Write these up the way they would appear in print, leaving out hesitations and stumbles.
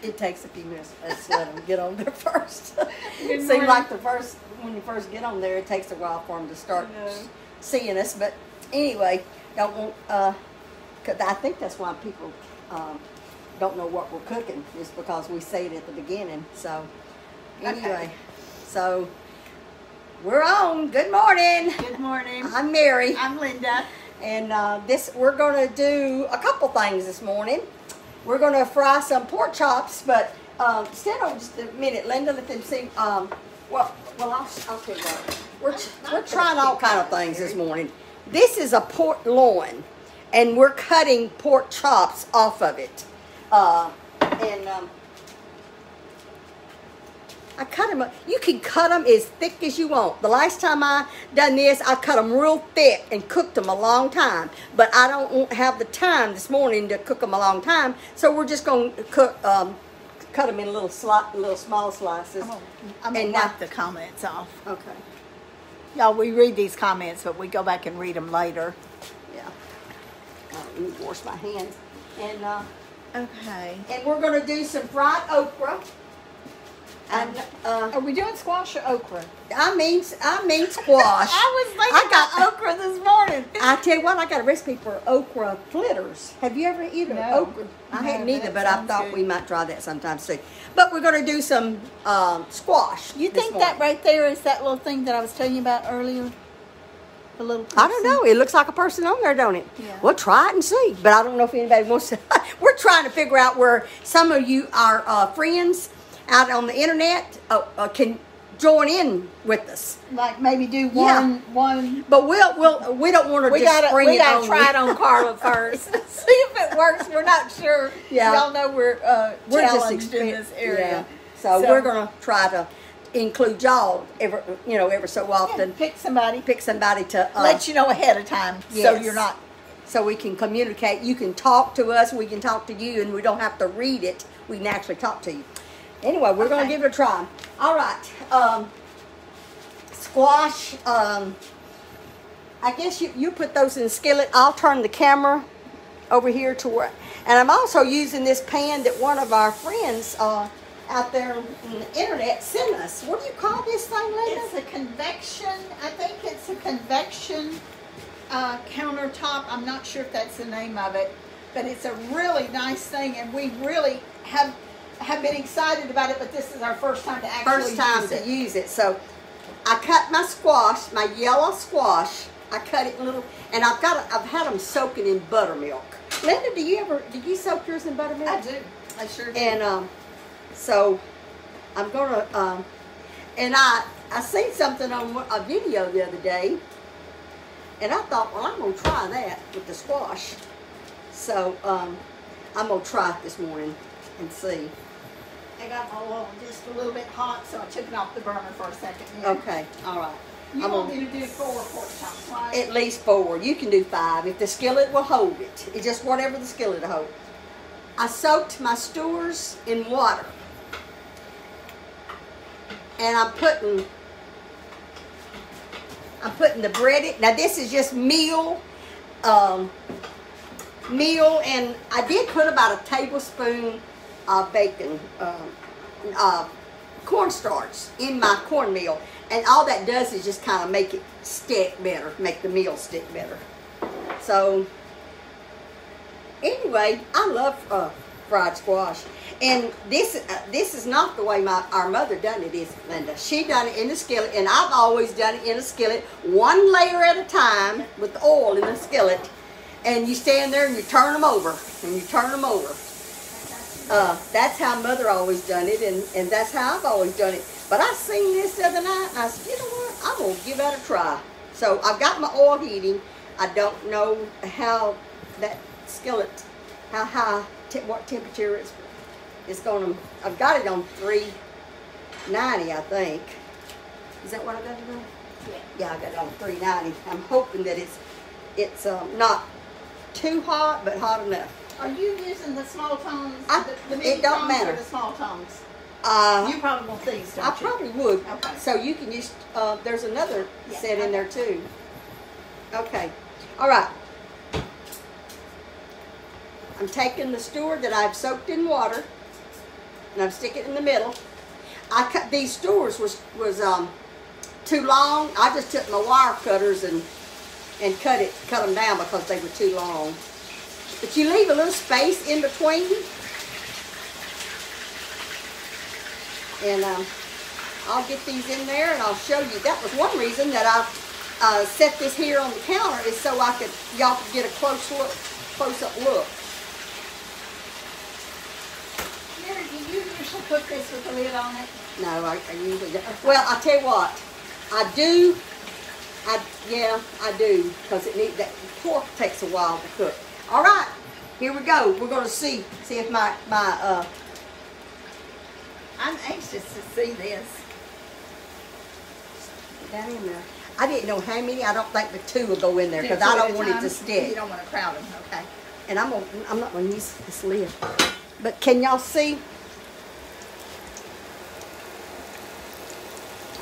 It takes a few minutes. Let's let them get on there first. Good Seems morning. like when you first get on there, it takes a while for them to start seeing us. But anyway, don't want, cause I think that's why people don't know what we're cooking, is because we say it at the beginning. So anyway, so we're on. Good morning. Good morning. I'm Mary. I'm Linda. And we're going to do a couple things this morning. We're going to fry some pork chops, but stand on just a minute, Linda. Let them see. I'll tell you what. We're trying all kind of things this morning. This is a pork loin, and we're cutting pork chops off of it. I cut them. You can cut them as thick as you want. The last time I done this, I cut them real thick and cooked them a long time. But I don't have the time this morning to cook them a long time, so we're just going to cut them in little small slices. I'm gonna knock the comments off. Okay. Y'all, we read these comments, but we go back and read them later. Yeah. Let me wash my hands. And Okay. and we're going to do some fried okra. And Are we doing squash or okra? I mean squash. I was thinking about okra this morning. I tell you what, I got a recipe for okra fritters. Have you ever eaten okra? I hadn't either, but I thought we might try that sometime soon. But we're going to do some squash. You think that right there is that little thing that I was telling you about earlier? The little person? I don't know. It looks like a person on there, don't it? Yeah. We'll try it and see. But I don't know if anybody wants to. We're trying to figure out where some of you, our friends out on the internet, can join in with us. Like maybe do one. But we don't want to We just gotta spring it on try you. it on Carla first. See if it works. We're not sure. Yeah. Y'all know we're challenged in this area. Yeah. So we're gonna try to include y'all every so often. Pick somebody to let you know ahead of time, so Yes. you're not. So we can communicate. You can talk to us. We can talk to you, and we don't have to read it. We can actually talk to you. Anyway, we're going to give it a try. All right. Squash. I guess you put those in the skillet. I'll turn the camera over here to where. And I'm also using this pan that one of our friends out there on the internet sent us. What do you call this thing, Linda? It's a convection. I think it's a convection countertop. I'm not sure if that's the name of it, but it's a really nice thing, and we really have been excited about it. But this is our first time to actually use it. So I cut my squash, my yellow squash. I cut it little, and I've had them soaking in buttermilk. Linda, did you soak yours in buttermilk? I do. I sure do. And so I'm gonna and I seen something on a video the other day, and I thought, well, I'm gonna try that with the squash. So I'm gonna try it this morning and see. I got my oil just a little bit hot, so I took it off the burner for a second. Yeah. Okay, all right. You want me to do 4 pork chops, right? At least 4. You can do 5 if the skillet will hold it. It's just whatever the skillet will hold. I soaked my stews in water, and I'm putting the breaded. Now this is just meal, and I did put about a tablespoon of bacon, cornstarch in my cornmeal, and all that does is just kind of make it stick better, make the meal stick better. So anyway, I love fried squash, and this is not the way our mother done it, is it, Linda? She done it in a skillet, and I've always done it in a skillet, 1 layer at a time with the oil in the skillet, and you stand there and you turn them over, and you turn them over. That's how Mother always done it, and that's how I've always done it. But I seen this the other night, and I said, you know what, I'm going to give that a try. So I've got my oil heating. I don't know how that skillet, how high, what temperature it's going to, I've got it on 390, I think. Is that what I got it on? Yeah, I got it on 390. I'm hoping that it's not too hot, but hot enough. Are you using the small tongs? The It don't matter. Or the small tongs? You probably want these, don't you? I probably would. Okay. So you can use, there's another set in there too. Okay. All right. I'm taking the stew that I've soaked in water, and I stick it in the middle. I cut these skewers was too long. I just took my wire cutters and cut them down because they were too long. But you leave a little space in between, and I'll get these in there and I'll show you. That was one reason that I set this here on the counter, is so y'all could get a close-up look. Mary, do you usually cook this with the lid on it? No, I usually don't. Well, I tell you what, I do. I do, because that pork takes a while to cook. All right, here we go. We're going to see if my I'm anxious to see this. Down in there. I didn't know how many. I don't think the 2 will go in there because I don't want it to stick. You don't want to crowd them, okay? And I'm not going to use this lid. But can y'all see?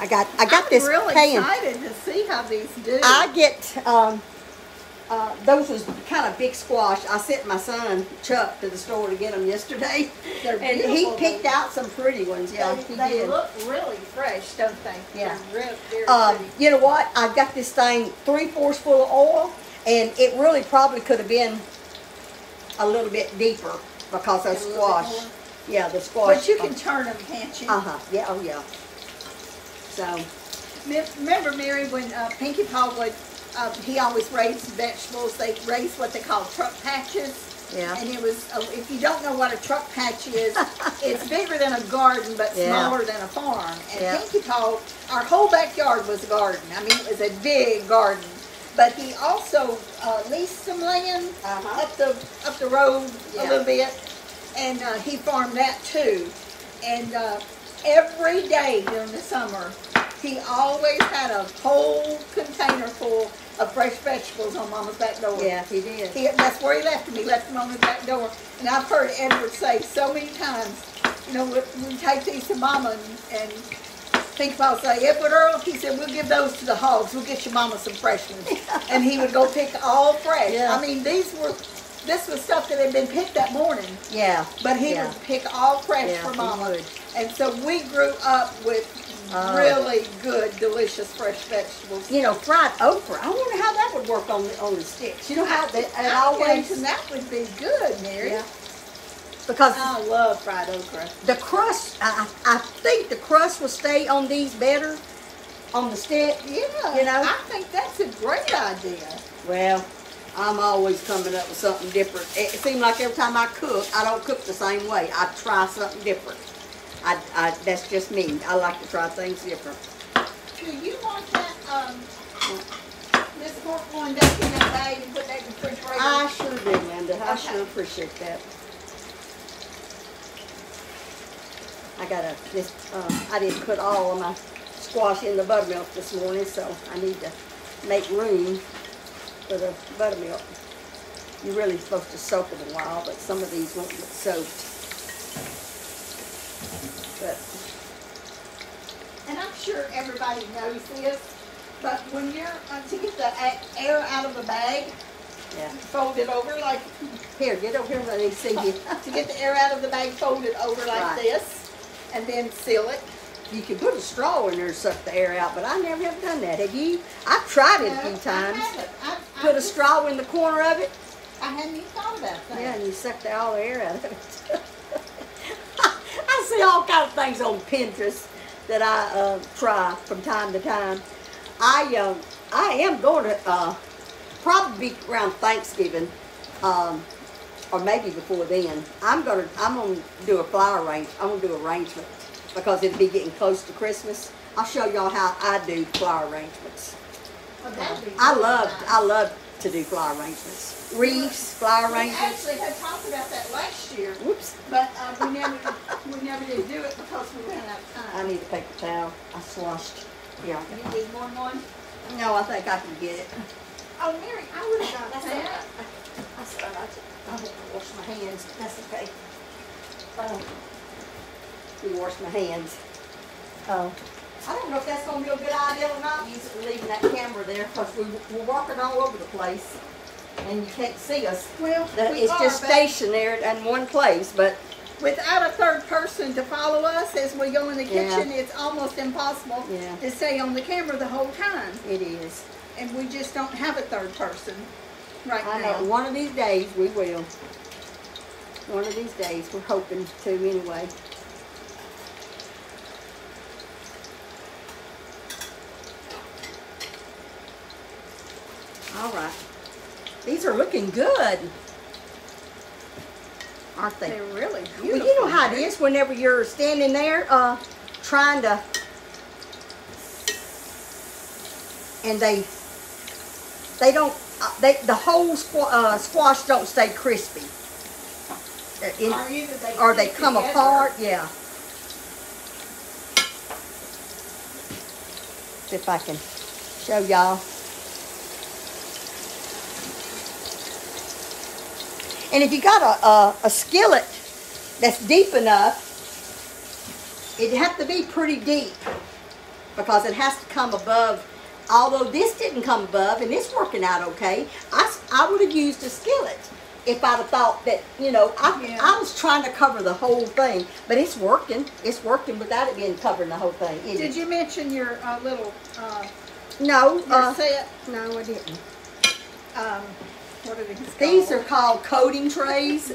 I got this really pan. excited to see how these do. I get those was kind of big squash. I sent my son Chuck to the store to get them yesterday, They're and he picked out some pretty ones. Yeah, he they did. look really fresh, don't they? Yeah. They're very pretty. You know what? I've got this thing 3/4 full of oil, and it really probably could have been a little bit deeper because of squash. Yeah, the squash. But you can turn them, can't you? Yeah. Oh yeah. So. Remember, Mary, when Pinkie Paw would, he always raised vegetables. They raised what they call truck patches. Yeah. And it was, if you don't know what a truck patch is, it's bigger than a garden, but smaller than a farm. And Pinkie Paw, our whole backyard was a garden. I mean, it was a big garden. But he also leased some land up the road a little bit, and he farmed that too. And every day during the summer, he always had a whole container full of fresh vegetables on Mama's back door. Yeah, he did. That's where he left them. He left them on his back door. And I've heard Edward say so many times, you know, we take these to Mama, and Pinkie Paw say, Edward Earl, he said, we'll give those to the hogs. We'll get your Mama some fresh ones. And he would go pick all fresh. Yeah. I mean, this was stuff that had been picked that morning. Yeah. But he would pick all fresh for Mama. And so we grew up with really good, delicious, fresh vegetables. You know, fried okra. I wonder how that would work on the sticks. You know how that that would be good, Mary. Yeah. Because I love fried okra. The crust, I think the crust will stay on these better on the stick. Yeah. You know? I think that's a great idea. Well, I'm always coming up with something different. It seems like every time I cook, I don't cook the same way. I try something different. That's just me. I like to try things different. Do you want that, this pork going back in that bag and put that in the refrigerator? I sure do, Linda. I sure appreciate that. I didn't put all of my squash in the buttermilk this morning, so I need to make room for the buttermilk. You're really supposed to soak them a while, but some of these won't get soaked. And I'm sure everybody knows this, but when you're to get the air out of the bag, fold it over like here. Get over here and let me see you. To get the air out of the bag, fold it over like this, and then seal it. You can put a straw in there to suck the air out, but I never have done that. Have you? I've tried it a few times. I haven't. Put a straw in the corner of it. I hadn't even thought about that. Yeah, and you suck all the air out of it. I see all kinds of things on Pinterest that I try from time to time. I am going to probably around Thanksgiving, or maybe before then. I'm gonna do a flower arrangement. I'm gonna do arrangement because it'll be getting close to Christmas. I'll show y'all how I do flower arrangements. Well, that'd be I really love to do flower arrangements. Wreaths, flower arrangements. We actually had talked about that last year. Whoops. But we never did do it because we ran out of time. I need a paper towel. I sloshed. Yeah. You need more than one? No, I think I can get it. Oh, Mary, I would have got that. I have to wash my hands. That's okay. Wash my hands. I don't know if that's going to be a good idea or not, leaving that camera there, because we're walking all over the place, and you can't see us. Well, It's just stationed there in one place, but without a third person to follow us as we go in the Yeah. kitchen, it's almost impossible Yeah. to stay on the camera the whole time. It is. And we just don't have a third person right I now. know. One of these days we will. One of these days we're hoping to anyway. All right. These are looking good. Aren't they? They're really beautiful. Well, you know how it is whenever you're standing there trying to, and they don't, the whole squash don't stay crispy. Or they come apart, yeah. See if I can show y'all. And if you got a skillet that's deep enough, it'd have to be pretty deep because it has to come above. Although this didn't come above and it's working out okay, I would have used a skillet if I'd have thought that, you know, I was trying to cover the whole thing, but it's working. It's working without it being covering the whole thing. Did you mention your little no, your set? No, I didn't. What are these called? These are called coating trays.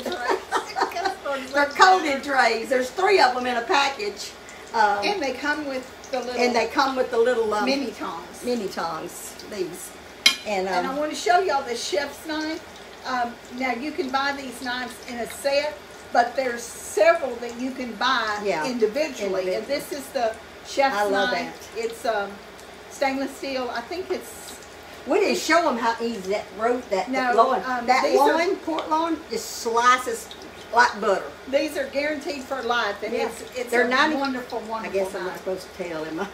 They're coated trays. There's 3 of them in a package. And they come with the little. And they come with the little mini tongs. Mini tongs. These. And I want to show y'all the chef's knife. Now you can buy these knives in a set, but there's several that you can buy individually. And this is the chef's I love knife. that. It's stainless steel. I think it's. We didn't show them how easy that loin, pork loin, just slices like butter. These are guaranteed for life, and it's They're a 90, wonderful, wonderful. I guess I'm not knife. supposed to tell him. I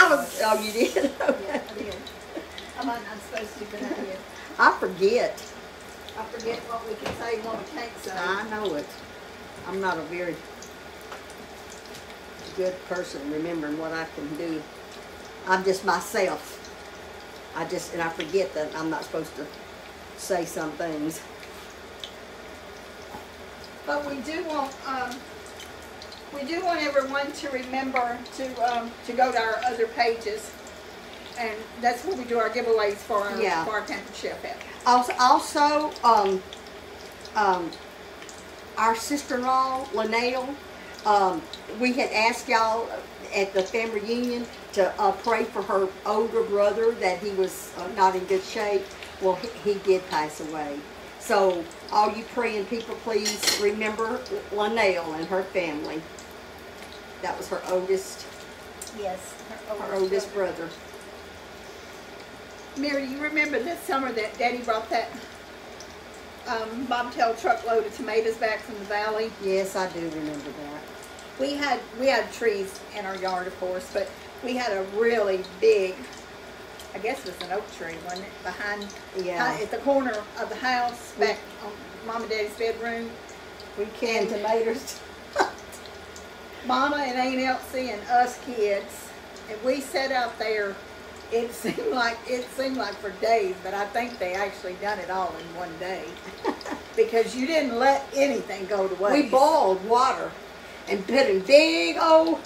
was. Oh, you did. Yeah, I did. I'm not supposed to, but I did. I forget. I forget what we can say and what we can't say. I know it. I'm not a very good person remembering what I can do. I'm just myself. And I forget that I'm not supposed to say some things. But we do want everyone to remember to go to our other pages, and that's where we do our giveaways for our Pampered Chef at. Also, our sister-in-law, Linnell, we had asked y'all at the family reunion to pray for her older brother that he was not in good shape. Well, he did pass away. So all you praying people, please remember Linnell and her family. That was her oldest. Yes, her oldest brother. Mary, you remember this summer that Daddy brought that bobtail truckload of tomatoes back from the valley? Yes, I do remember that. We had trees in our yard, of course, but we had a really big, I guess it was an oak tree, wasn't it? Behind at the corner of the house, back on Mom and Daddy's bedroom. We canned tomatoes. Mama and Aunt Elsie and us kids, and we sat out there. It seemed like for days, but I think they actually done it all in one day because you didn't let anything go to waste. We boiled water and put in big old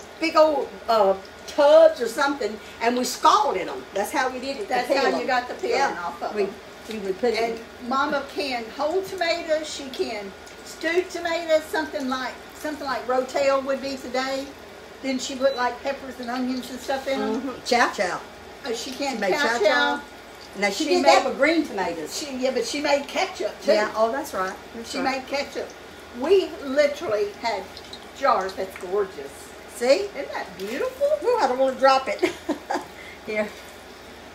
tubs or something, and we scalded them. That's how we did it. That's how you got the peeling off of them. We would put and Mama can whole tomatoes. She can stewed tomatoes, something like rotel would be today. Then she put like peppers and onions and stuff in them. Chow chow. She can chow chow. Now she did that with green tomatoes. But she made ketchup too. Yeah, oh that's right. She made ketchup. We literally had jars. That's gorgeous. See? Isn't that beautiful? Ooh, I don't want to drop it. Here.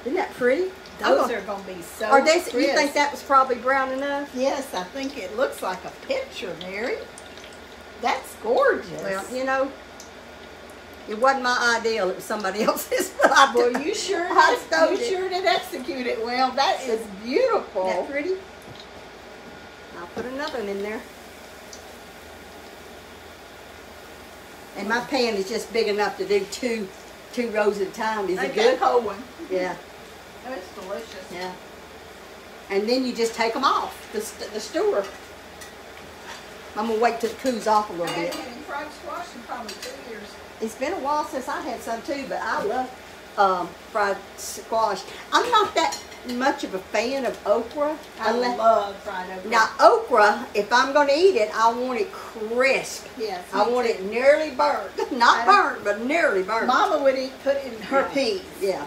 Isn't that pretty? Those are going to be so crisp. You think that was probably brown enough? Yes, I think it looks like a picture, Mary. That's gorgeous. Well, you know, it wasn't my ideal. It was somebody else's. Well, you sure did execute it well. That is beautiful. Isn't that pretty? I'll put another one in there. And my pan is just big enough to do two rows at a time. Is it good? Whole one. Yeah. Oh, it's delicious. Yeah. And then you just take them off the store. I'm going to wait till it cools off a little I bit. haven't had any fried squash in probably 2 years. It's been a while since I had some too, but I love fried squash. I'm not that much of a fan of okra. I love fried okra. Now, okra, if I'm going to eat it, I want it crisp. Yes, I want it nearly burnt. Not burnt, but nearly burnt. Mama would put it in her peas. Yeah.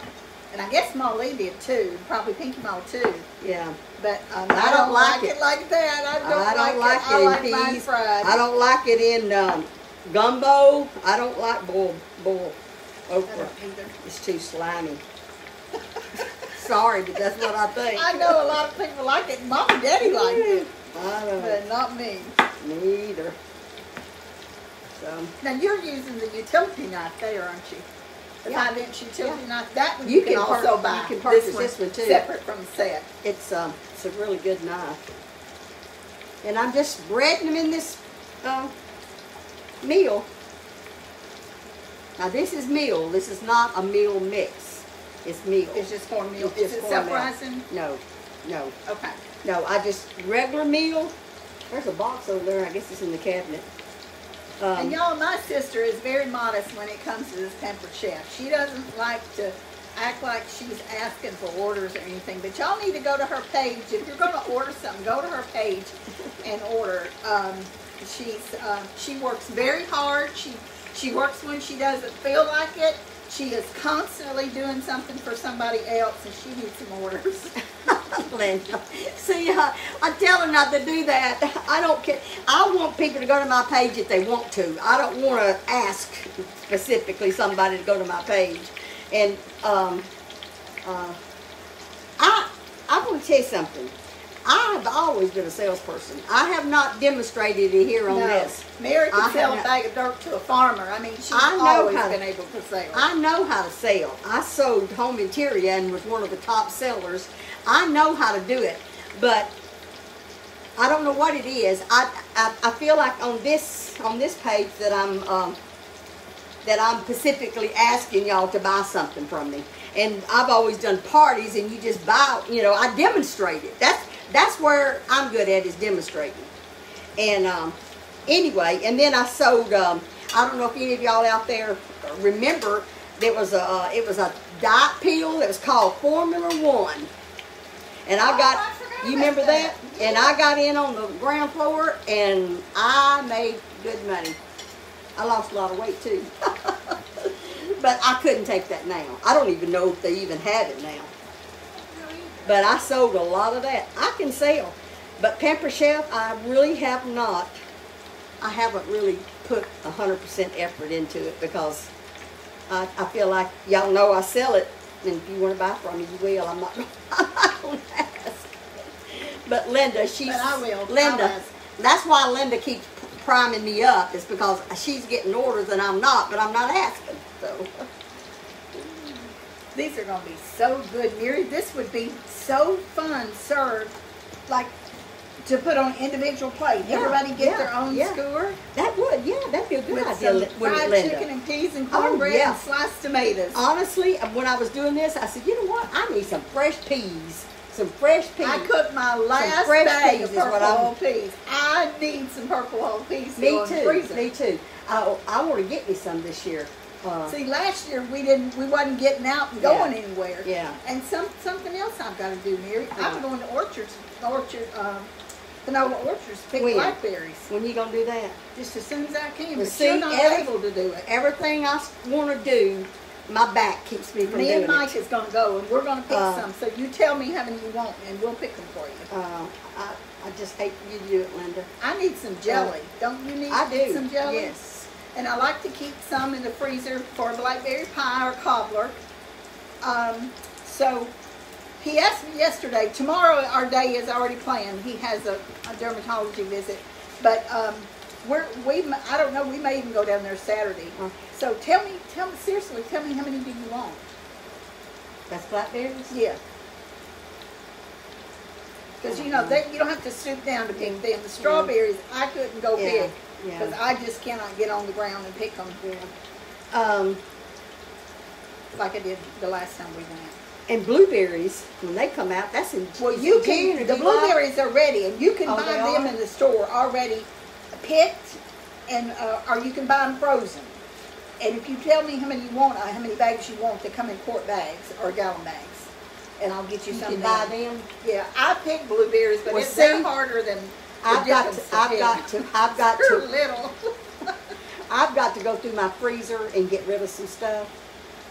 And I guess Molly did too. Probably Pinky Mo too. Yeah. But I don't like it like that. I don't like it I in like mine peas. fried. I don't like it in gumbo. I don't like boiled okra. I don't either. It's too slimy. Sorry, but that's what I think. I know a lot of people like it. Mom and Daddy like it. I don't know. But not me. Me either. So. Now you're using the utility knife there, aren't you? The 5-inch utility knife. That one You you can can also buy. you can purchase this one too. Separate from the set. It's a really good knife. And I'm just breading them in this meal. Now this is meal. This is not a meal mix. It's meal. It's just cornmeal. It's Is just it cornmeal. self-rising? No, no, Okay. no. I just regular meal. There's a box over there. I guess it's in the cabinet. And y'all, my sister is very modest when it comes to this Pampered Chef. She doesn't like to act like she's asking for orders or anything, but y'all need to go to her page. If you're going to order something, go to her page and order. She works very hard. She works when she doesn't feel like it. She is constantly doing something for somebody else, and she needs some orders. Linda, see, I tell her not to do that. I don't care. I want people to go to my page if they want to. I don't want to ask specifically somebody to go to my page. And I'm going to tell you something. I have always been a salesperson. I have not demonstrated it here on this. Mary can sell a bag of dirt to a farmer. I mean, she's always been able to sell. I know how to sell. I sold home interior and was one of the top sellers. I know how to do it, but I don't know what it is. I feel like on this page that I'm specifically asking y'all to buy something from me. And I've always done parties, and you just buy. You know, I demonstrate it. That's where I'm good at, is demonstrating. And anyway, and then I sold. I don't know if any of y'all out there remember. It was a diet pill that was called Formula One. And I got, you remember that? Yeah. And I got in on the ground floor, and I made good money. I lost a lot of weight too. But I couldn't take that now. I don't even know if they even have it now. But I sold a lot of that. I can sell. But Pampered Chef, I really have not. I haven't really put 100% effort into it, because I feel like y'all know I sell it. And if you want to buy from me, you will. I'm not going to ask. But Linda, But I will. Linda, that's why Linda keeps priming me up. Is because she's getting orders and I'm not, but I'm not asking. So these are going to be so good, Mary. This would be so fun served, like to put on individual plate. Yeah, Everybody get their own skewer. That would, that'd be a good With idea. some fried chicken and peas and cornbread and sliced tomatoes. Honestly, when I was doing this, I said, you know what? I need some fresh peas. Some fresh peas. I cooked my last bag of purple whole peas. I need some purple whole peas. Me too. Me too. I want to get me some this year. See, last year we wasn't getting out and going anywhere. Yeah. And something else I've got to do, Mary. I'm going to Panola Orchards to pick blackberries. When you gonna do that? Just as soon as I can. Well, but you're not able to do it. Everything I want to do, my back keeps me from doing it. Me and Mike is going to go, and we're going to pick some. So you tell me how many you want, and we'll pick them for you. I just hate for you to do it, Linda. I need some jelly. Don't you need some jelly? Yes. And I like to keep some in the freezer for a blackberry pie or cobbler. So he asked me yesterday. Tomorrow our day is already planned. He has a dermatology visit, but I don't know. We may even go down there Saturday. So tell me seriously. Tell me how many do you want? That's blackberries? Yeah. Because you know you don't have to stoop down to pick them. The strawberries I couldn't go pick because I just cannot get on the ground and pick them. Like I did the last time we went. And blueberries, when they come out, that's in the blueberries are ready, and you can buy them in the store already picked, and or you can buy them frozen. And if you tell me how many you want, how many bags you want, they come in quart bags or gallon bags. And I'll get you some. You can buy them? Yeah, I pick blueberries, but Well, they're harder than I've got to little. I've got to go through my freezer and get rid of some stuff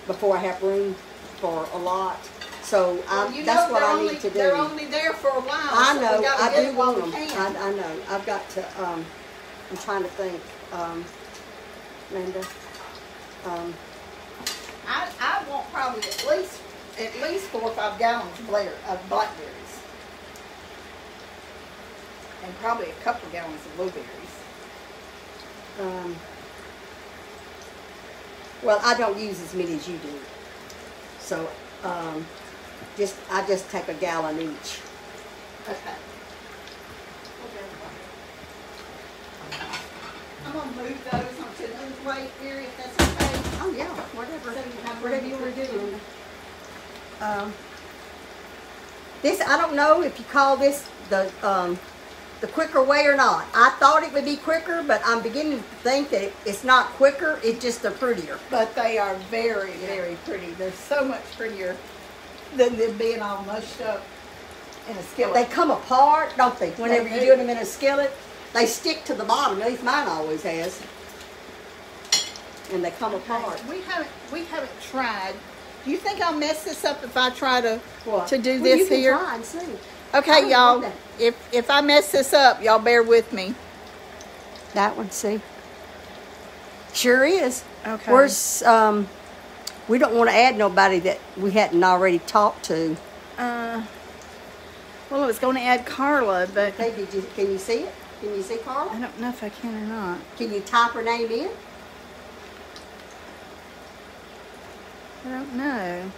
before I have room for a lot. So that's what I need to do. They're only there for a while. I know. So I do want them. I know. I've got to. I'm trying to think, Linda. I want probably at least 4 or 5 gallons of blackberries, and probably a couple of gallons of blueberries. Well, I don't use as many as you do, so I just take a gallon each. Okay. I'm gonna move those onto another plate here if that's okay. Oh yeah, whatever you want to do. This, I don't know if you call this the quicker way or not. I thought it would be quicker, but I'm beginning to think that it's not quicker, it's just they're prettier. But they are very, very pretty. They're so much prettier than them being all mushed up in a skillet. They come apart, don't they? Whenever you do them in a skillet, they stick to the bottom. At least mine always has. And they come apart. We haven't tried. Do you think I'll mess this up if I try to do you this can here? Try and see. Okay, y'all. If I mess this up, y'all bear with me. That one, see? Sure is. Okay. Where's we don't want to add nobody that we hadn't already talked to. Well, I was going to add Carla, but Okay, can you see it? Can you see Carla? I don't know if I can or not. Can you type her name in? I don't know.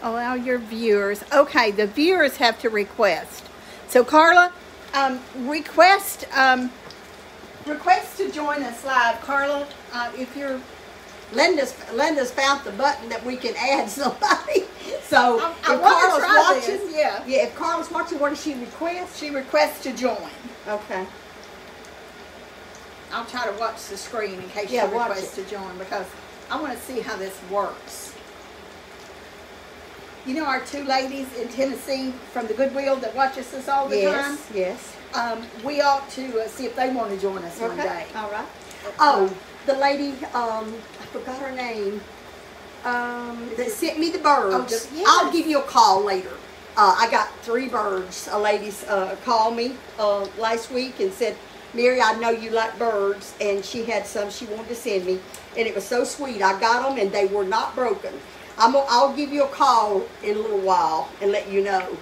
Allow your viewers. Okay, the viewers have to request. So Carla, request to join us live. Carla, if you're Linda's found the button that we can add somebody. So I if Carla's Carla's watching, this, yeah. if Carla's watching, what does she request? She requests to join. Okay. I'll try to watch the screen in case she Yeah, watch requests to join, because I want to see how this works. You know our 2 ladies in Tennessee from the Goodwill that watches us all the time? Yes. We ought to see if they want to join us one day. All right. Oh, the lady, I forgot her name, that sent me the birds. Yes. I'll give you a call later. I got 3 birds. A lady called me last week and said, Mary, I know you like birds, and she had some she wanted to send me, and it was so sweet. I got them, and they were not broken. I'll give you a call in a little while and let you know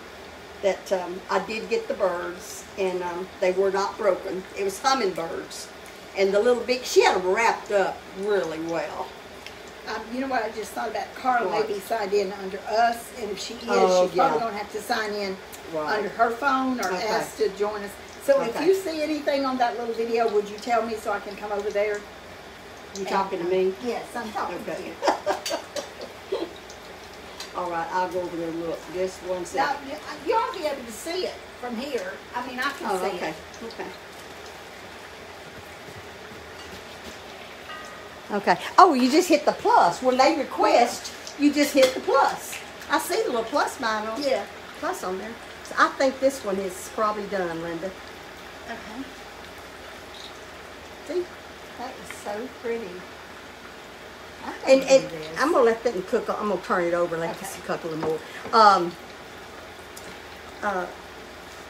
that I did get the birds, and they were not broken. It was hummingbirds, and the little big, she had them wrapped up really well. You know what I just thought about? Carla may be signed in under us, and if she is, she's probably going to have to sign in under her phone or ask to join us. So if you see anything on that little video, would you tell me so I can come over there? You talking to me? Yes, I'm talking to you. All right, I'll go over there and look. Just one second. Now, you ought to be able to see it from here. I mean, I can see it. Okay. Okay. Oh, you just hit the plus. When they request, you just hit the plus. I see the little plus sign on. Yeah. Plus on there. So I think this one is probably done, Linda. Okay. See? That is so pretty. And I'm gonna let that cook. I'm gonna turn it over and let this cook a little more.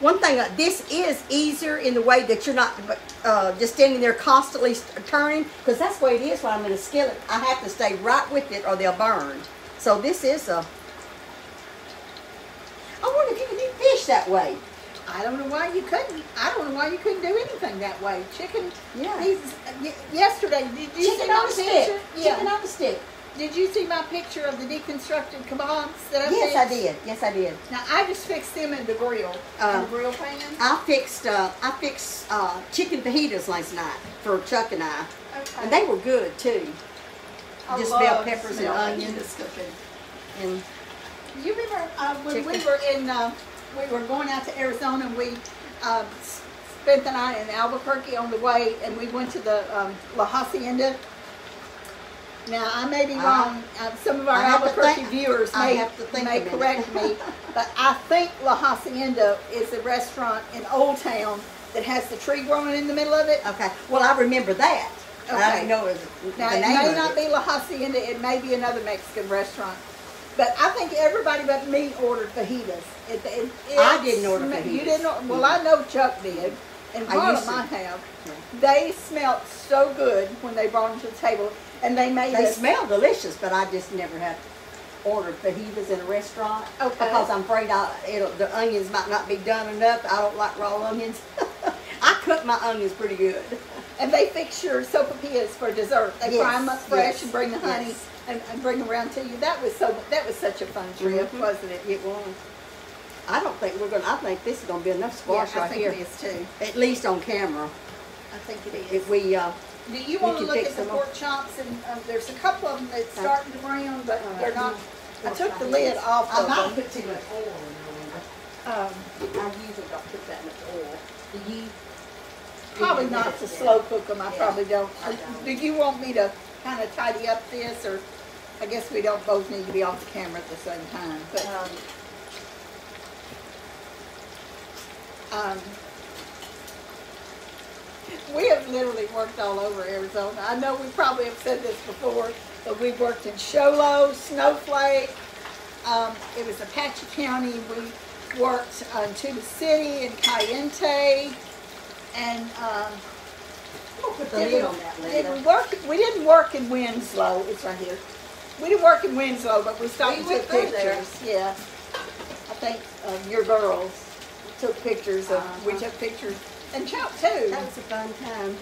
One thing, this is easier in the way that you're not just standing there constantly turning, because that's the way it is when I'm in a skillet. I have to stay right with it or they'll burn. So this is a. I wonder if you can do fish that way. I don't know why you couldn't. I don't know why you couldn't do anything that way. Chicken. Yeah. Yesterday, did you see Chicken my on the stick. picture? Chicken on the stick. Did you see my picture of the deconstructed kebabs that I Yes, fixed? I did. Yes, I did. Now I just fixed them in the grill, in the grill pan. I fixed chicken fajitas last night for Chuck and I, Okay. and they were good too. I Just love bell peppers and smelling onions this cooking. and You remember when we were we were going out to Arizona and we spent the night in Albuquerque on the way, and we went to the La Hacienda. Now, I may be wrong. Some of our Albuquerque viewers may correct me, but I think La Hacienda is a restaurant in Old Town that has the tree growing in the middle of it. Okay. Well, I remember that. Okay. I didn't know it was Now, the it name may of not it. be La Hacienda. It may be another Mexican restaurant. But I think everybody but me ordered fajitas. I didn't order fajitas. You didn't order? Well, I know Chuck did, and Carla might have. Yeah. They smelled so good when they brought them to the table, and they made They us. smell delicious, but I just never have ordered fajitas in a restaurant. Okay. Because I'm afraid the onions might not be done enough. I don't like raw onions. I cook my onions pretty good. And they fix your sopapillas for dessert. They fry them up fresh and bring the honey yes. and bring them around to you. That was such a fun trip, wasn't it? It was. I don't think we're gonna. I think this is gonna be enough squash right here. I think it is too. At least on camera. I think it is. If we Do you want to can look fix at the them pork chops? And there's a couple of them that's starting to brown, but they're not. I took the lid off I'm of not them. put too much oil in there. I usually don't put that much oil. Do you? Probably not to slow cook them. I Yeah. probably don't. I don't. Do you want me to kind of tidy up this, or I guess we don't both need to be off the camera at the same time. But we have literally worked all over Arizona. I know we probably have said this before, but we've worked in Sholo, Snowflake. It was Apache County. We worked in Tuba City and Cayente, and We'll put the lid on that later. we didn't work in Winslow. It's right here. We didn't work in Winslow, but we stopped and We took went through there. pictures. Yeah, I think your girls took pictures of. We took pictures, and Chuck too. That was a fun time.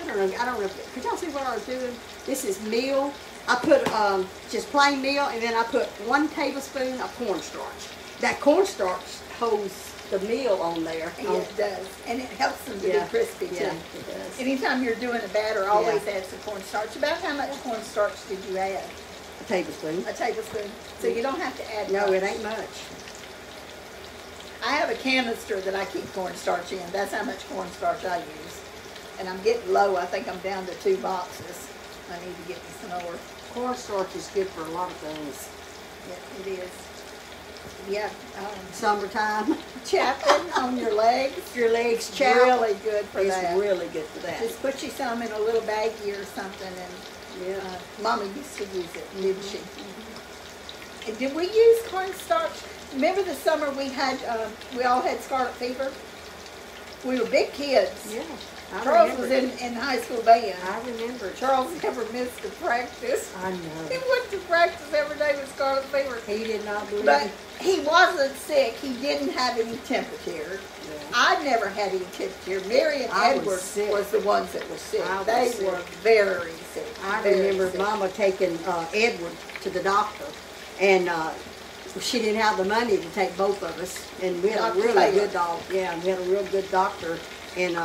I don't know. Could y'all see what I was doing? This is meal. I put just plain meal, and then I put 1 tablespoon of cornstarch. That cornstarch holds the meal on there. Yeah, it does, and it helps them to Yeah. be crispy too. Yeah, it does. Anytime you're doing a batter, always add some cornstarch. About how much cornstarch did you add? A tablespoon. A tablespoon. So you don't have to add No, much. it ain't much. I have a canister that I keep cornstarch in. That's how much cornstarch I use. And I'm getting low. I think I'm down to 2 boxes. I need to get me some more. Cornstarch is good for a lot of things. Yeah, it is. Yeah. Summertime. Chapping on your legs. Your legs chap. Really good for It's that. really good for that. Just put you some in a little baggie or something, and Yeah. Mama used to use it, didn't she? And did we use cornstarch? Remember the summer we all had scarlet fever? We were big kids. Yeah. I Charles remember. was in high school band. I remember. Charles never missed a practice. I He know. went to practice every day with scarlet fever. He did not believe But it. he wasn't sick. He didn't have any temperature. Yeah. I never had any temperature. Mary and I was Edward sick. was the ones that were sick. I was They sick. were very sick. I very remember sick. Mama taking Edward to the doctor, and she didn't have the money to take both of us, and we had Dr. a really Taylor. good dog. Yeah, we had a real good doctor, and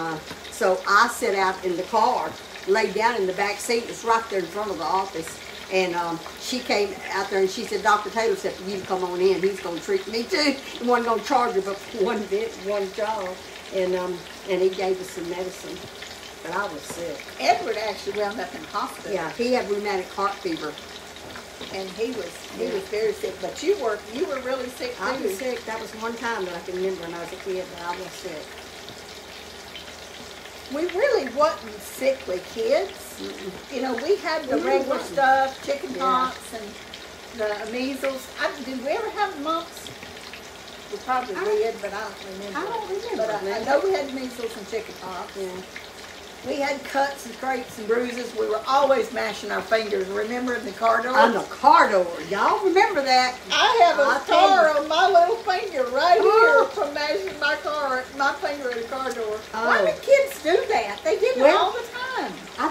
so I sat out in the car, laid down in the back seat. It's right there in front of the office, and she came out there and she said, "Dr. Taylor said for you to come on in. He's going to treat me too. He wasn't going to charge her but one job," and he gave us some medicine. But I was sick. Edward actually wound up in hospital. Yeah, he had rheumatic heart fever. And he was very sick. But you were really sick too. I was sick. That was one time that I can remember when I was a kid that I was sick. We really wasn't sickly kids. You know, we had the We really regular wasn't. stuff, chicken Yeah. pox and the measles. Did we ever have mumps? We probably did, but I don't remember. I don't remember, But I man. know we had measles and chicken pox. Yeah. We had cuts and scrapes and bruises. We were always mashing our fingers. Remember in the car door? On the car door. Y'all remember that? I have a I'll tell scar you. on my little finger right Oh. here from mashing my finger in the car door. Oh. Why did kids do that? They did it Well, all the time. I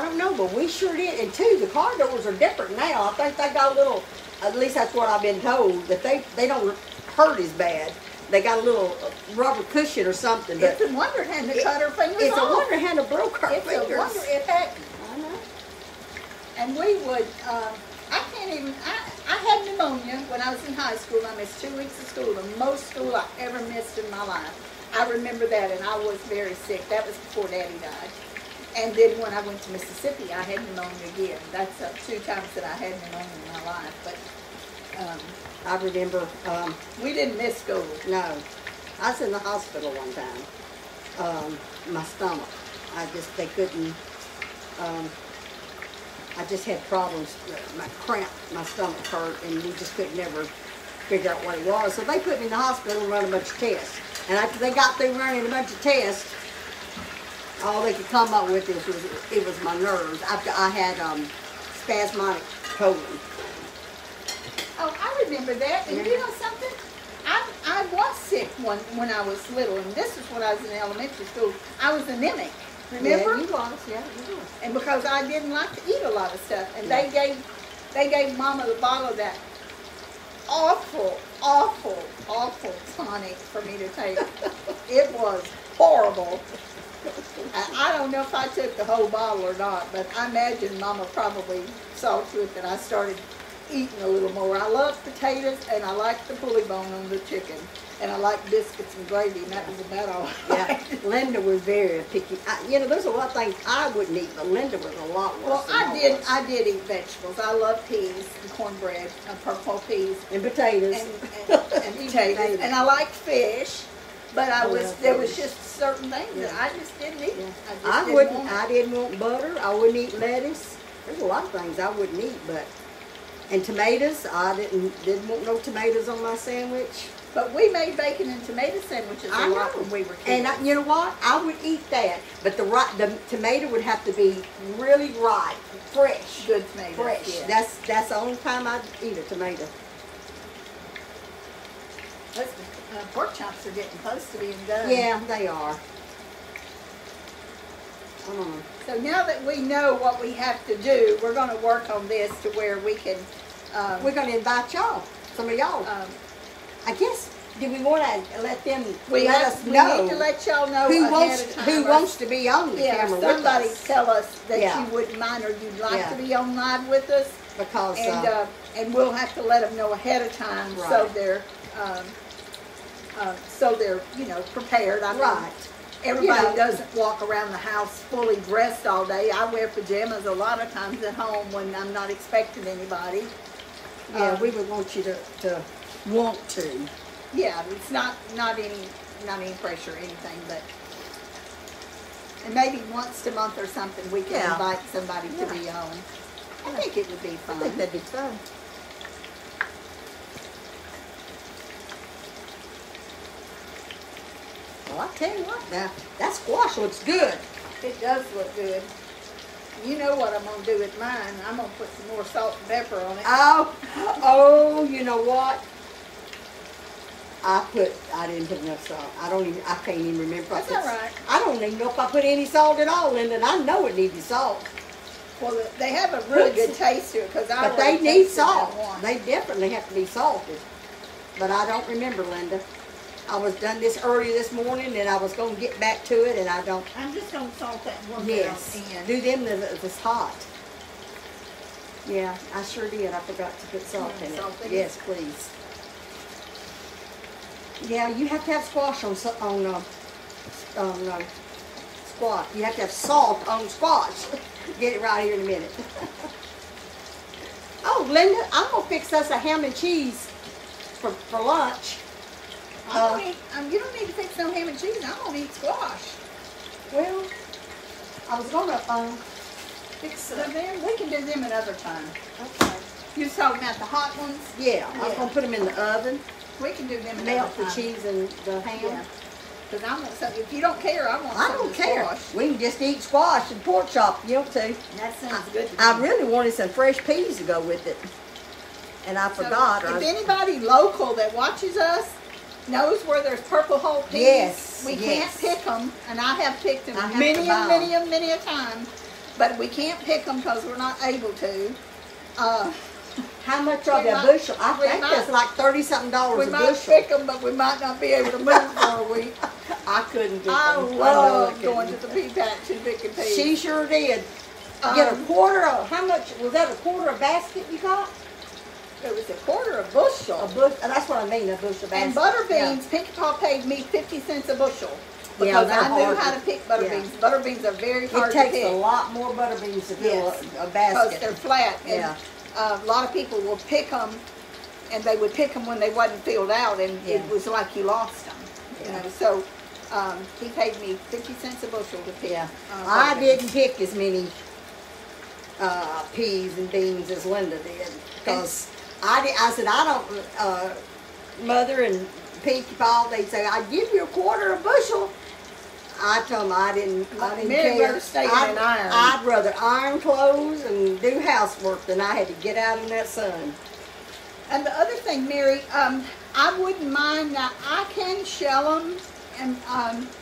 don't know, but we sure did. And too, the car doors are different now. I think they got a little, at least that's what I've been told, that they don't hurt as bad. They got a little rubber cushion or something. But It's a wonder it hadn't cut her fingers it's off. a wonder Hannah broke her It's fingers. a wonder it hadn't. I know. And we would, I can't even, I had pneumonia when I was in high school. I missed 2 weeks of school, the most school I ever missed in my life. I remember that, and I was very sick. That was before Daddy died. And then when I went to Mississippi, I had pneumonia again. That's 2 times that I had pneumonia in my life. But I remember, we didn't miss school. no, I was in the hospital one time. My stomach, they couldn't, I just had problems, my cramp, my stomach hurt, and we just could never figure out what it was. So they put me in the hospital and run a bunch of tests. And after they got through running a bunch of tests, all they could come up with it was my nerves. I had spasmodic colon. Oh, I remember that. And you know something? I was sick when I was little, and this is when I was in elementary school. I was anemic. Remember? Yeah, you was. Yeah, you was. And because I didn't like to eat a lot of stuff, and they gave Mama the bottle of that awful tonic for me to take. It was horrible. I don't know if I took the whole bottle or not, but I imagine Mama probably saw to it that I started eating a little more. I love potatoes, and I like the pulley bone on the chicken, and I like biscuits and gravy, and that was about all. Yeah, Linda was very picky. There's a lot of things I wouldn't eat, but Linda was a lot worse. Well, than I was. I did eat vegetables. I love peas and cornbread, purple peas And potatoes. and potatoes, and I liked fish. But there was just certain things that I just didn't eat. Yeah. I didn't want butter. I wouldn't eat lettuce. There's a lot of things I wouldn't eat, and tomatoes, I didn't want no tomatoes on my sandwich. But we made bacon and tomato sandwiches a lot when we were kids. And you know what? I would eat that, but the tomato would have to be really ripe, fresh. Good tomatoes. Fresh. Yeah. That's the only time I'd eat a tomato. Pork chops are getting close to being done. Yeah, they are. So now that we know what we have to do, we're going to work on this to where we can. We're going to invite y'all, some of y'all. I guess, do we want to let them let us know? We need to let y'all know who wants to be on the camera with us. Somebody tell us that you wouldn't mind or you'd like to be on live with us. Because and we'll have to let them know ahead of time, right. so they're prepared. I mean, everybody doesn't walk around the house fully dressed all day. I wear pajamas a lot of times at home when I'm not expecting anybody. Yeah, we would want you to want to. Yeah, it's not any pressure or anything, but and maybe once a month or something we can invite somebody to be on. I think it would be fun. I think that'd be fun. Well, I tell you what, now that squash looks good. It does look good. You know what I'm going to do with mine. I'm going to put some more salt and pepper on it. Oh, you know what? I didn't put enough salt. I can't even remember. That's all right. I don't even know if I put any salt at all in it. I know it needed salt. Well, they have a really good taste to it but they need salt. They definitely have to be salted. But I don't remember, Linda. I was done this early this morning, and I was going to get back to it, and I don't. I'm just going to salt that one Yes, down. do them if it's hot. Yeah, I sure did. I forgot to put salt in it. Yes, please. Yeah, you have to have squash on squash. You have to have salt on squash. Get it right here in a minute. Oh, Linda, I'm going to fix us a ham and cheese for lunch. You don't need to fix no ham and cheese. I'm going to eat squash. Well, I was going to fix them. We can do them another time. Okay. You're talking about the hot ones? Yeah, I was going to put them in the oven. We can do them another Melt time. the cheese and the ham. Yeah. Because I want some. If you don't care, I want some. I don't care. Squash. We can just eat squash and pork chop, you know, too. That sounds good to me. I really wanted some fresh peas to go with it. And I forgot. If anybody local that watches us knows where there's purple whole peas, we can't pick them. And I have picked them many a time. But we can't pick them because we're not able to. How much are they a bushel? I think that's like $30-something a bushel. We might pick them, but we might not be able to move for a week. I couldn't do I love going to the pea patch and picking peas. She sure did. Get a quarter of, how much, was that a quarter a basket you got? It was a quarter a bushel. A bushel, that's what I mean, a bushel basket. And butter beans, Pinkie Paw paid me 50 cents a bushel. Yeah, Because I knew how to pick butter beans. Butter beans are very hard to pick. It takes a lot more butter beans to fill a basket. Because they're flat. And a lot of people will pick them, and they would pick them when they wasn't filled out, and it was like you lost them. You know, so he paid me 50 cents a bushel to pick. I didn't pick as many peas and beans as Linda did, because I said, I don't, Mother and Pinkie Paw, they'd say, I'd give you a quarter a bushel. I told them I didn't care. I'd rather iron clothes and do housework than I had to get out in that sun. And the other thing, Mary, I wouldn't mind, now I can shell them, and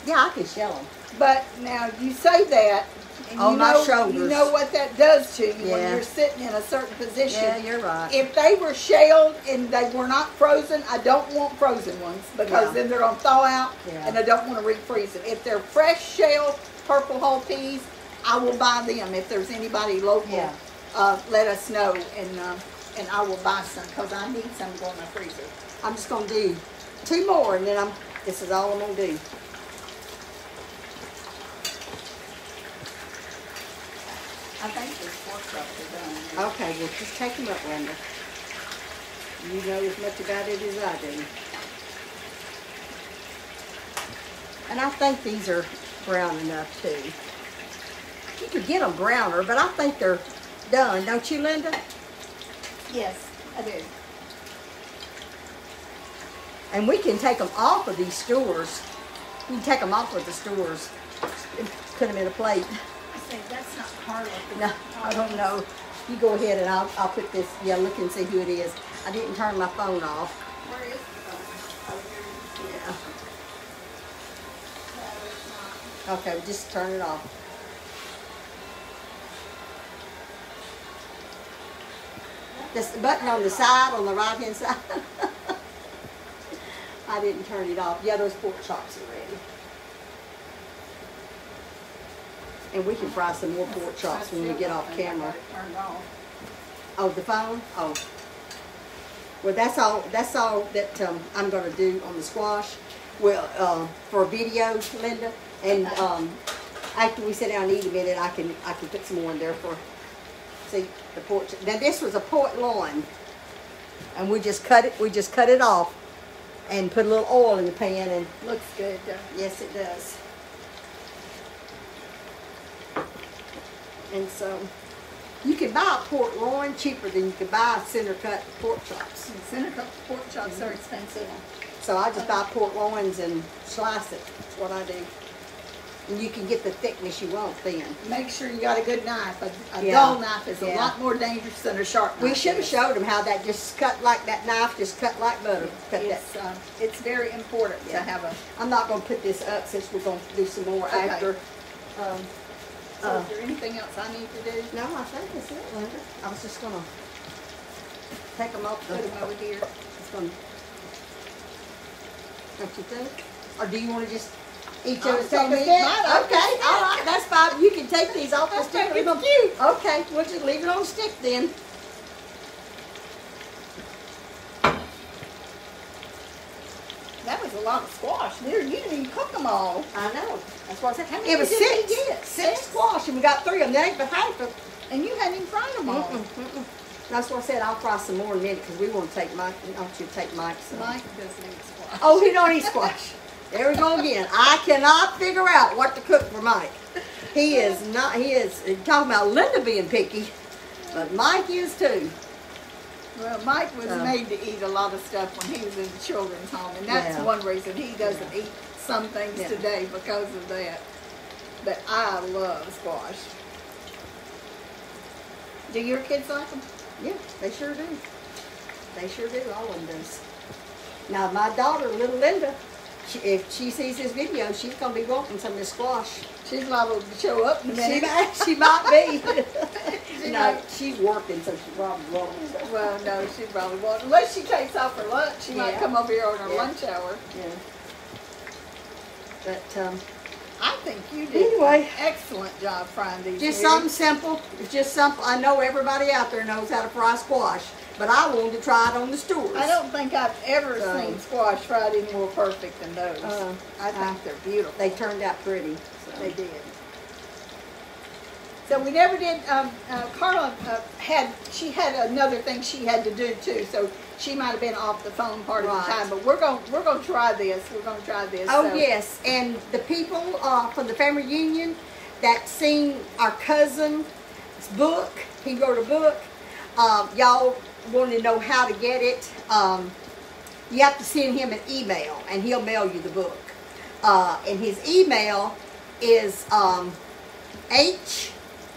yeah, I can shell them. But now you say that, and on my shoulders. You know what that does to you when you're sitting in a certain position. Yeah, you're right. If they were shelled and they were not frozen, I don't want frozen ones, because then they're going to thaw out, and I don't want to refreeze them. If they're fresh shelled purple whole peas, I will buy them. If there's anybody local, let us know, and I will buy some, because I need some to go in my freezer. I'm just going to do 2 more, and then this is all I'm going to do. I think these pork chops are done. Okay, well, just take them up, Linda. You know as much about it as I do. And I think these are brown enough, too. You could get them browner, but I think they're done. Don't you, Linda? Yes, I do. And we can take them off of these stores. We can take them off of the stores and put them in a plate. That's not garlic. No, I don't know. You go ahead and I'll put this, look and see who it is. I didn't turn my phone off. Where is the phone? Oh, yeah. Okay, just turn it off. This button on the side, on the right-hand side. I didn't turn it off. Yeah, those pork chops are ready. And we can fry some more pork chops when we get off camera. Oh, the phone? Oh. Well, that's all that I'm going to do on the squash. Well, for video, Linda. And after we sit down and eat a minute, I can put some more in there for, see, the pork. Now this was a pork loin. And we just cut it off and put a little oil in the pan, and looks good, doesn't it? Yes, it does. And so, you can buy a pork loin cheaper than you can buy center cut pork chops. And center cut pork chops are expensive. So I just buy pork loins and slice it. That's what I do. And you can get the thickness you want thin. Make sure you got a good knife. A dull knife is a lot more dangerous than a sharp knife. We should have showed them how that just cut like that knife, just cut like butter. It's very important to have a... I'm not going to put this up since we're going to do some more after. So is there anything else I need to do? No, I think that's it, Linda. I was just going to take them off. Put them over here. Don't you think? Or do you want to just each of us take take a stick? Okay, all right, that's fine. You can take these off the stick. Leave them cute. Okay, we'll just leave it on the stick then. That was a lot of squash. You didn't even cook them all. I know. That's what I said. How many it was did six. we get? Six squash, and we got 3 of them. That ain't but half of. And you hadn't even fried them all. That's what I said. I'll fry some more in a minute because we want to take Mike. I want you to take Mike's. Mike doesn't eat squash. Oh, he don't eat squash. There we go again. I cannot figure out what to cook for Mike. He is not. He is talking about Linda being picky, but Mike is too. Well, Mike was made to eat a lot of stuff when he was in the children's home, and that's one reason he doesn't eat some things today because of that. But I love squash. Do your kids like them? Yeah, they sure do. They sure do. All of them does. Now, my daughter, little Linda, if she sees this video, she's going to be wanting some of this squash. She's liable to show up in a minute. She might be. No, she's working, so she probably won't. Well, no, she probably won't. Unless she takes off her lunch, she might come over here on her lunch hour. Yeah. But I think you did Anyway. an excellent job frying these. Just Mary. something simple. It's just something. I know everybody out there knows how to fry squash, but I wanted to try it on the stores. I don't think I've ever So. seen squash fried any more perfect than those. I think they're beautiful. They turned out pretty. So. They did. So we never did. Carla had another thing she had to do too, so she might have been off the phone part of the time. But we're going to try this. We're going to try this. Oh yes, and the people from the family reunion that seen our cousin's book, he wrote a book. Y'all want to know how to get it? You have to send him an email, and he'll mail you the book. And his email is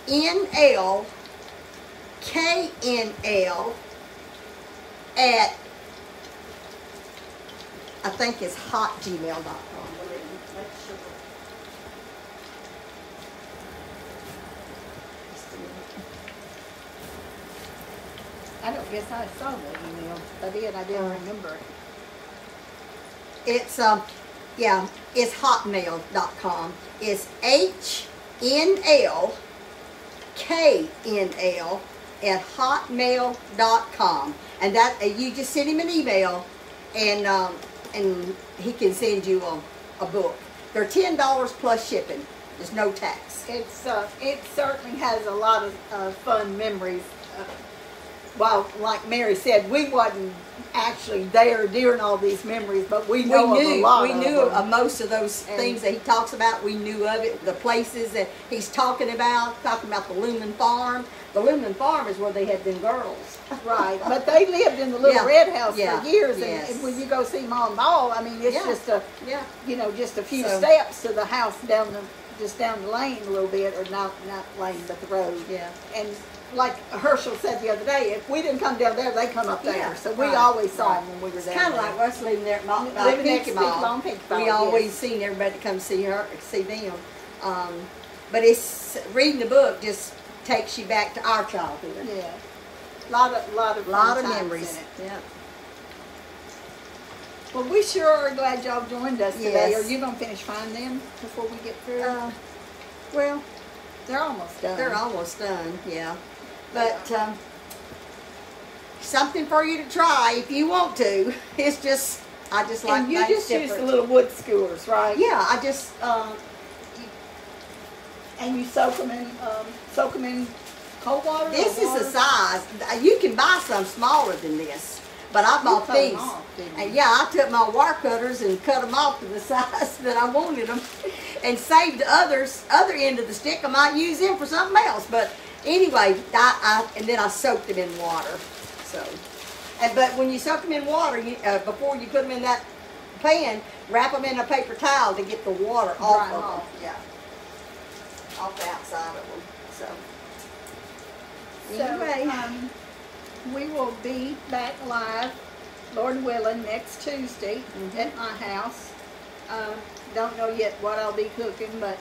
HNLKNL at, I think it's hotgmail.com. I don't guess I saw the email. If I did, I didn't remember it. It's yeah, it's hotmail.com. It's HNLKNL at hotmail.com, and that you just send him an email, and he can send you a book. They're $10 plus shipping. There's no tax. It certainly has a lot of fun memories. Well, like Mary said, we wasn't actually there during all these memories, but we know of a lot of them. We knew of most of those things that he talks about. We knew of it. The places that he's talking about the Lumen Farm. The Lumen Farm is where they had them girls. Right, but they lived in the little red house for years, yes. and when you go see Mom Ball, I mean, it's just a, just a few steps to the house down the lane a little bit, or not lane, but the road. Yeah. And like Herschel said the other day, if we didn't come down there, they come up there. Yeah, so we always saw them when we were there. It's kind of like us living there at living next Pinky to Mall. Pinky Mall, We always seen everybody come see them. But it's reading the book just takes you back to our childhood. Yeah, lot of memories. in it. Yeah. Well, we sure are glad y'all joined us today. Yes. Are you gonna finish frying them before we get through? Well, they're almost done. They're almost done. Yeah. But something for you to try if you want to. It's just I just like. And you just use the little wood skewers, right? Yeah, I just. And you soak them in cold water. This is the size. You can buy some smaller than this, but I bought these. And yeah, I took my wire cutters and cut them off to the size that I wanted them, and saved the other end of the stick. I might use them for something else, but anyway, and then I soaked them in water. So, but when you soak them in water, before you put them in that pan, wrap them in a paper towel to get the water off of them. Yeah. Off the outside of them. So anyway, we will be back live, Lord willing, next Tuesday at my house. Don't know yet what I'll be cooking, but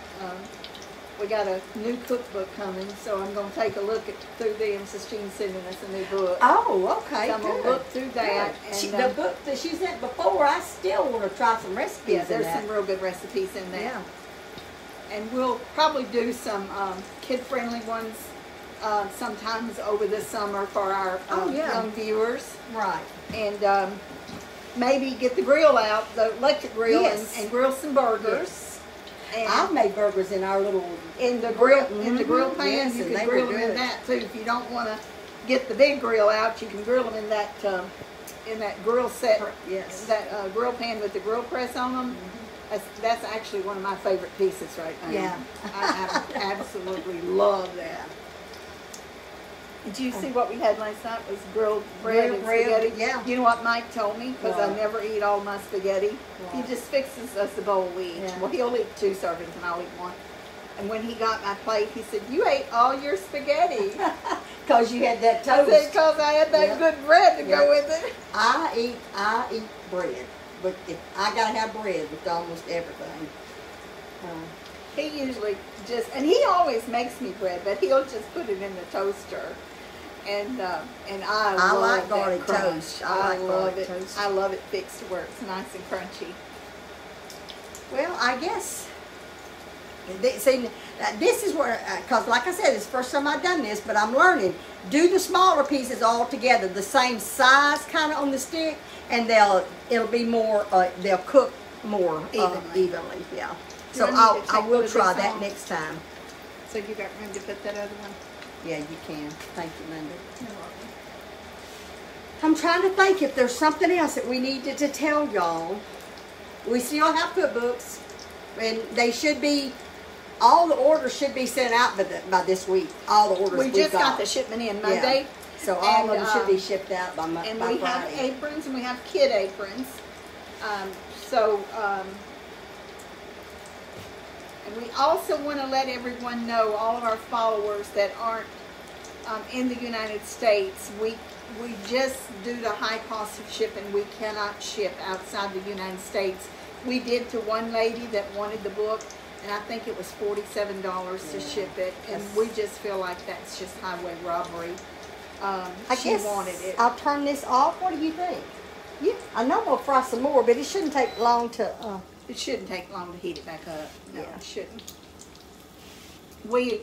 we got a new cookbook coming, so I'm going to take a look through them since Jean's sending us a new book. Oh, okay. So I'm going to look through that. And the book that she sent before, I still want to try some recipes. Yeah, there's some real good recipes in there. Yeah. And we'll probably do some kid-friendly ones sometimes over the summer for our young viewers. Right. And maybe get the grill out, the electric grill, and grill some burgers. Yes. And I've made burgers in our little the grill pan. You can grill them in that too. If you don't want to get the big grill out, you can grill them in that grill set. Yes. That grill pan with the grill press on them. That's actually one of my favorite pieces right now. Yeah. I absolutely love that. Did you see what we had last night? Was grilled bread and spaghetti. Yeah. You know what Mike told me? Because I never eat all my spaghetti. Right. He just fixes us a bowl each. Yeah. Well, he'll eat 2 servings and I'll eat 1. And when he got my plate, he said, "You ate all your spaghetti." Because you had that I toast. said, "Because I had that good bread to go with it." I eat bread, but I gotta have bread with almost everything. He usually and he always makes me bread, but he'll just put it in the toaster. And I love like garlic that crunch. toast. I love garlic it. toast. I love it fixed to where it's nice and crunchy. Well, I guess See, this is where, because like I said, it's the first time I've done this, but I'm learning. Do the smaller pieces all together, the same size kind of on the stick, and it'll be more, they'll cook more evenly. Yeah. So I will try that next time. So you got room to put that other one? Yeah, you can. Thank you, Linda. I'm trying to think if there's something else that we needed to tell y'all. We still have cookbooks, and they should be, all the orders should be sent out by this week. All the orders we just got the shipment in Monday. Yeah. So all of them should be shipped out by Friday. And we have aprons, and we have kid aprons. And we also want to let everyone know, all of our followers that aren't in the United States, we just, due to high cost of shipping, we cannot ship outside the United States. We did to one lady that wanted the book, and I think it was $47 to ship it, and we just feel like that's just highway robbery. She wanted it. I'll turn this off. What do you think? Yeah, I know we'll fry some more, but it shouldn't take long to. It shouldn't take long to heat it back up. No, yeah. It shouldn't. We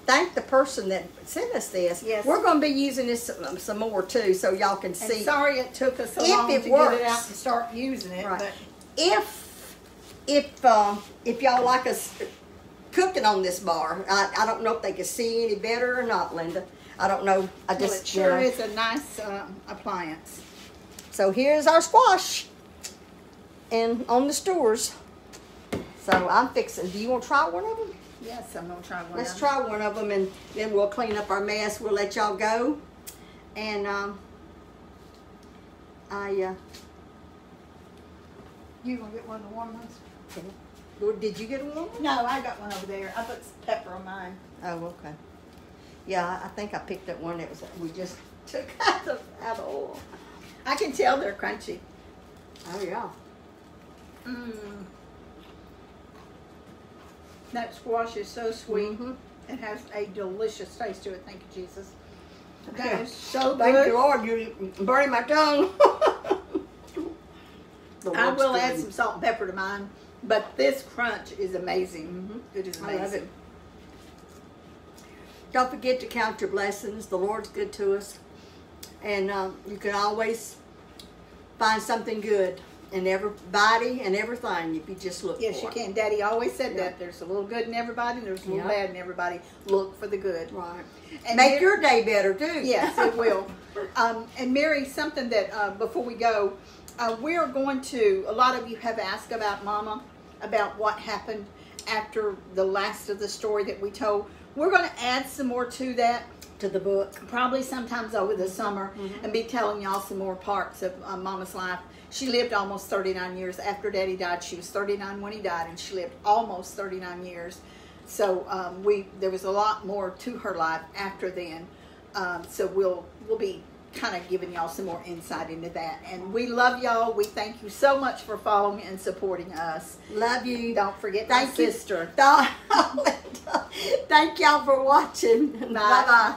thank the person that sent us this. Yes. We're going to be using this some more too, so y'all can see. And sorry it took us so long to get it out and start using it. Right. But if y'all like us cooking on this bar, I don't know if they can see any better or not, Linda. I don't know. It sure is a nice appliance. So here's our squash, and on the stores. So I'm fixing. Do you want to try one of them? Yes, I'm gonna try one. Let's try one of them, and then we'll clean up our mess. We'll let y'all go, and You gonna get one of the warm ones? Okay. Did you get a warm one? No, I got one over there. I put some pepper on mine. Oh, okay. Yeah, I think I picked up one that we just took out of oil. I can tell they're crunchy. Oh yeah. That squash is so sweet. Mm-hmm. It has a delicious taste to it. Thank you, Jesus. That is so good. Thank you, Lord. You're burning my tongue. I will add some salt and pepper to mine, but this crunch is amazing. Mm-hmm. It is amazing. I love it. Don't forget to count your blessings. The Lord's good to us. And you can always find something good in everybody and everything if you just look for it. Yes, you can. Daddy always said that. There's a little good in everybody, and there's a little bad in everybody. Look for the good. Right. And make your day better, too. Yes, it will. And Mary, something that, before we go, we are going to, a lot of you have asked about Mama, about what happened after the last of the story that we told. We're going to add some more to that. To the book. Probably sometimes over the summer, and be telling y'all some more parts of Mama's life. She lived almost 39 years after Daddy died. She was 39 when he died, and she lived almost 39 years. So there was a lot more to her life after then. So we'll be kind of giving y'all some more insight into that. And we love y'all. We thank you so much for following and supporting us. Love you. Don't forget my sister. Thank y'all for watching. Bye-bye.